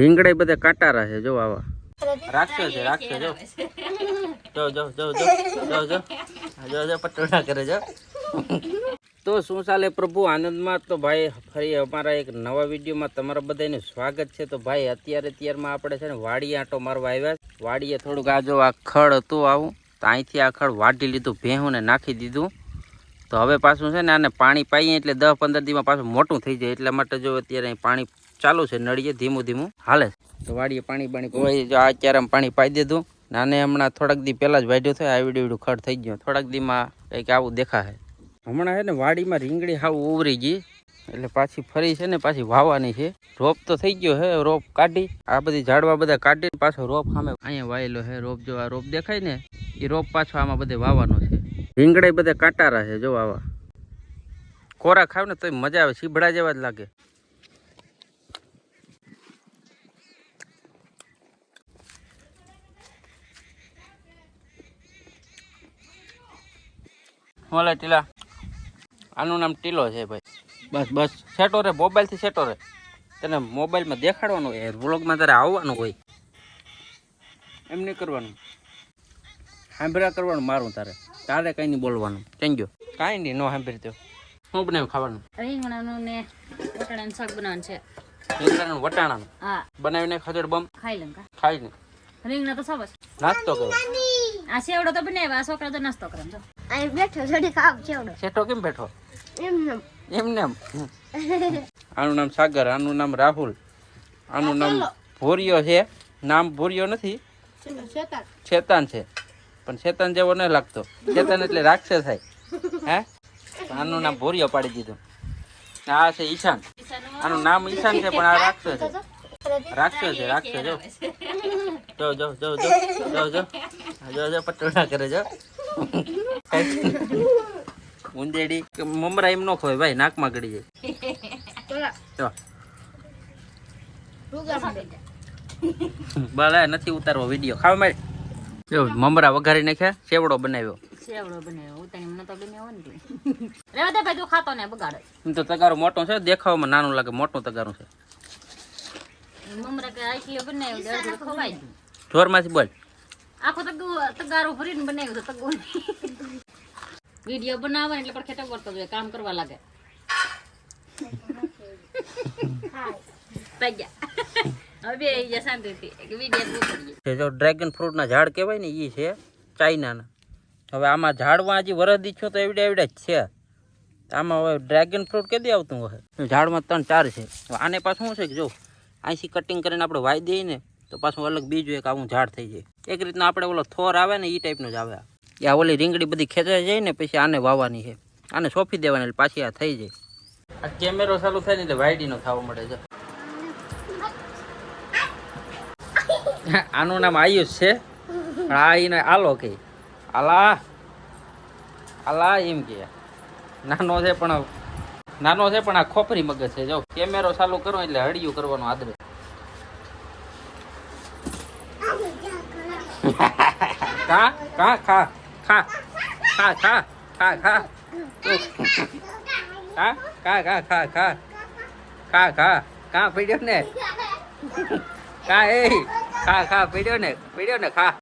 રીંગણા બધે કાંટારા છે જો આવા રાખશો છે જો જો જો જો જો જો જો જો પટોળા કરે જો તો શું ચાલે પ્રભુ આનંદમાં તો ભાઈ ફરી અમારા એક નવા વિડીયોમાં તમારા બધાનું સ્વાગત છે. તો ભાઈ અત્યારમાં આપણે છે ને વાડીએ આંટો મારવા આવ્યા. વાડીએ થોડુંક આ જો આ ખડ હતું આવું તો અહીંથી આ ખડ વાઢી લીધું, ભેહુંને નાખી દીધું. તો હવે પાછું છે ને આને પાણી પાઈએ એટલે 10-15 દીમાં પાછું મોટું થઈ જાય. એટલા માટે જો અત્યારે અહીં પાણી ચાલુ છે, નળીએ ધીમું હાલે. તો વાડીએ પાણી કોઈ જો અત્યારે પાણી પાઈ દીધું. નાને હમણાં થોડાક દી પહેલાં જ વાઢ્યું થાય, આવડું ખડ થઈ ગયું. થોડાક દીમાં કંઈક આવું દેખાશે. હમણાં છે ને વાડીમાં રીંગણી હાવ ઉવરી ગઈ એટલે પાછી ફરી છે ને પાછી વાવવાની છે. રોપ તો થઈ ગયો હે, રોપ કાઢી આ બધી ઝાડવા બધા કાઢી પાછો રોપ સામે અહીંયા વાયેલો હે. રોપ જો આ રોપ દેખાય ને એ રોપ પાછો આમાં બધે વાવવાનો છે. રીંગણા બધા કાંટારા છે જો આવા. કોરા ખાવ ને તો મજા આવે, સીભડા જેવા જ લાગે. ઓલા ટીલા, આનું નામ ટીલો છે ભાઈ. બસ સેટો રે, મોબાઈલથી સેટો રે. તને મોબાઈલમાં દેખાડવાનું હોય, વ્લોગમાં તારે આવવાનું હોય. એમ નહીં કરવાનું, સાંભળ્યા કરવાનું મારું. તારે કંઈ નહીં બોલવાનું. કેમ ગયો કાંઈ નહીં, નો સાંભળી તો શું બનાવ્યું ખાવાનું? રીંગણાનું ને વટાણાનું શાક બનાવવાનું છે. રીંગણાનું વટાણાનું? હા. બનાવીને ખજડ બમ ખાઈ લઉં કા? ખાઈ ને રીંગણા તો સાબસ નાસ્તો કરો. આ સેવડો તો બનાવ્યા, છોકરા તો નાસ્તો કરે. જો અહીં બેઠો છોડી ખાવ છેવડો. સેટો કેમ બેઠો? એમને એમ. આનું નામ સાગર, આનું નામ રાહુલ, આનું નામ ભૂરિયો છે. નામ ભૂરિયો નથી, શેતાન છે. પણ શેતાન જેવો ન લાગતો. શેતાન એટલે રાક્ષસ થાય. હે, આનું નામ ભૂરિયો પાડી દીધું. આ છે ઈશાન, આનું નામ ઈશાન છે પણ આ રાક્ષસ છે. રાક્ષસ જો જો જો જો જો જો જો જો પટોળા કરે જો. ઊંદેડી કે મમરા એમ નો ખોય ભાઈ, નાકમાં ગળી જાય. ભલે નથી ઉતારવો વિડીયો. ખાવ મારે જો મમરા વઘારી નાખ્યા, સેવડો બનાવ્યો. ઉતારી મને તો બનાવો ને રેવા દે ભાઈ, તું ખાતો ને બગાડે. એમ તો તગારો મોટો છે, દેખાવામાં નાનું લાગે, મોટું તગારું છે. મમરા કે આટલી બનાવ્યું અડધું ખવાય. જોરમાંથી બોલ. આખો તગારો ભરીને બનાવ્યું તો તગો વિડીયો બનાવે એટલે પણ ખેતર કરતો જોઈએ, કામ કરવા લાગે. હવે શાંતિથી વિડીયો જો ડ્રેગન ફ્રૂટ ના ઝાડ કહેવાય ને એ છે ચાઇનાના. હવે આમાં ઝાડમાં હજી વરદી છો તો એવડે જ છે. આમાં હવે ડ્રેગન ફ્રૂટ કેદી આવતું હોય? ઝાડમાં 3-4 છે. આને પાછું શું છે કે જો અહીંથી કટિંગ કરીને આપણે વાઈ દઈએ ને તો પાછું અલગ બીજું એક આવું ઝાડ થઈ જાય. એક રીતના આપણે ઓલો થોર આવે ને એ ટાઈપનો જ આવે. આ ઓલી રીંગણી બધી ખેંચાઈ જાય ને પછી આને વાવવાની છે. આને સોંપી દેવાની એટલે પાછી આ થઈ જાય. આ કેમેરો ચાલુ થાય ને એટલે વાયડીનો થવા મળે છે. આનું નામ આયુષ છે પણ આ એને આલો કે આલા એમ કે નાનો છે પણ આ ખોપરી મગજ છે. જો કેમેરો ચાલુ કરો એટલે હળિયું કરવાનું આદરે. ખા ખા ખા ખા ખા ખા ખા ખા ખા ખા ખા ખા ખા ખા ખા ખા પીડ્યો ને ખા એ ખા ખા પીડ્યો ને ખા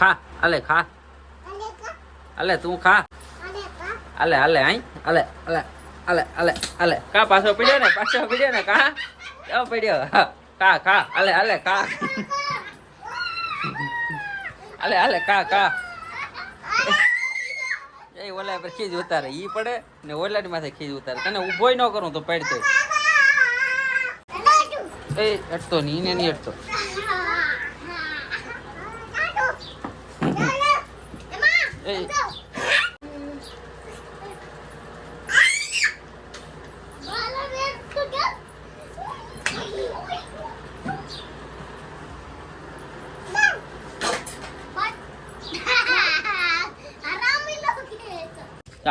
ખા અલે ખા અલે તું ખા અલે આઈ અલે કા પાછો પીડ્યો ને કા કેવો પીડ્યો ખા ખા અલે ખા અલે કા એ ઓલા પર ખીજ ઉતારે ઈ પડે ને ઓલાની માથે ખીજ ઉતારે. તને ઊભોય ન કરું તો પડતો એ અટતો નહીં, એને નહીં અટતો.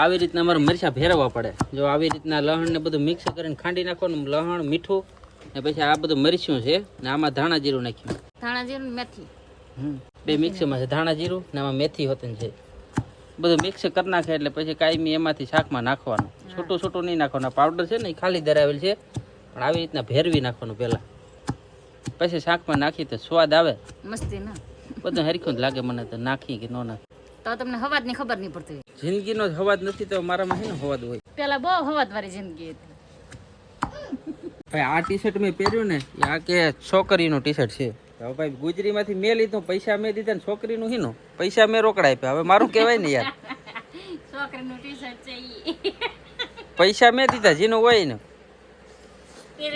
આવી રીતના અમારે મરચાં ફેરવવા પડે. જો આવી રીતના લહણ ને બધું મિક્સ કરીને ખાંડી નાખવાનું, લહણ મીઠું ને પછી આ બધું મરચું છે ને આમાં ધાણા જીરું નાખ્યું. ધાણા જીરું મેથી બે મિક્સમાં છે. ધાણા જીરું ને આમાં મેથી હોતું છે. બધું મિક્સ કરી નાખે એટલે પછી કાયમી એમાંથી શાકમાં નાખવાનું. છૂટું નહીં નાખવાનું. પાવડર છે ને એ ખાલી ધરાવેલ છે પણ આવી રીતના ભેરવી નાખવાનું પહેલા, પછી શાકમાં નાખી તો સ્વાદ આવે. મસ્તી ના બધું હરખું જ લાગે મને તો, નાખી કે ન નાખી. તો તમને હવાજની ખબર નહીં પડતી હોય. જિંદગીનો જ હવાજ નથી તો મારામાં છે ને હવાજ હોય. પેલા બહુ હવાજ વાળી જિંદગી હતી. ભાઈ આ ટી શર્ટ મેં પહેર્યું ને એ આ કે છોકરીનું ટી શર્ટ છે. હવે ભાઈ ગુજરીમાંથી મેં લીધું, પૈસા મેં દીધા ને છોકરીનું હીનું પૈસા મેં રોકડા આપ્યા. હવે મારું કહેવાય ને યાર, છોકરીનું ટી શર્ટ છે ઈ. પૈસા મેં દીધા જેનું હોય ને.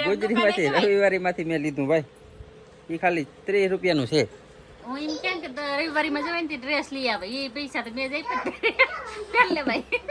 ગુજરીમાંથી રવિવારીમાંથી મેં લીધું ભાઈ, એ ખાલી 30 રૂપિયાનું છે. હું એમ કેમ કે રવિવારીમાં જવાય ને ડ્રેસ લઈ આવે, એ પૈસા તો મેં જઈ પહેર લે ભાઈ.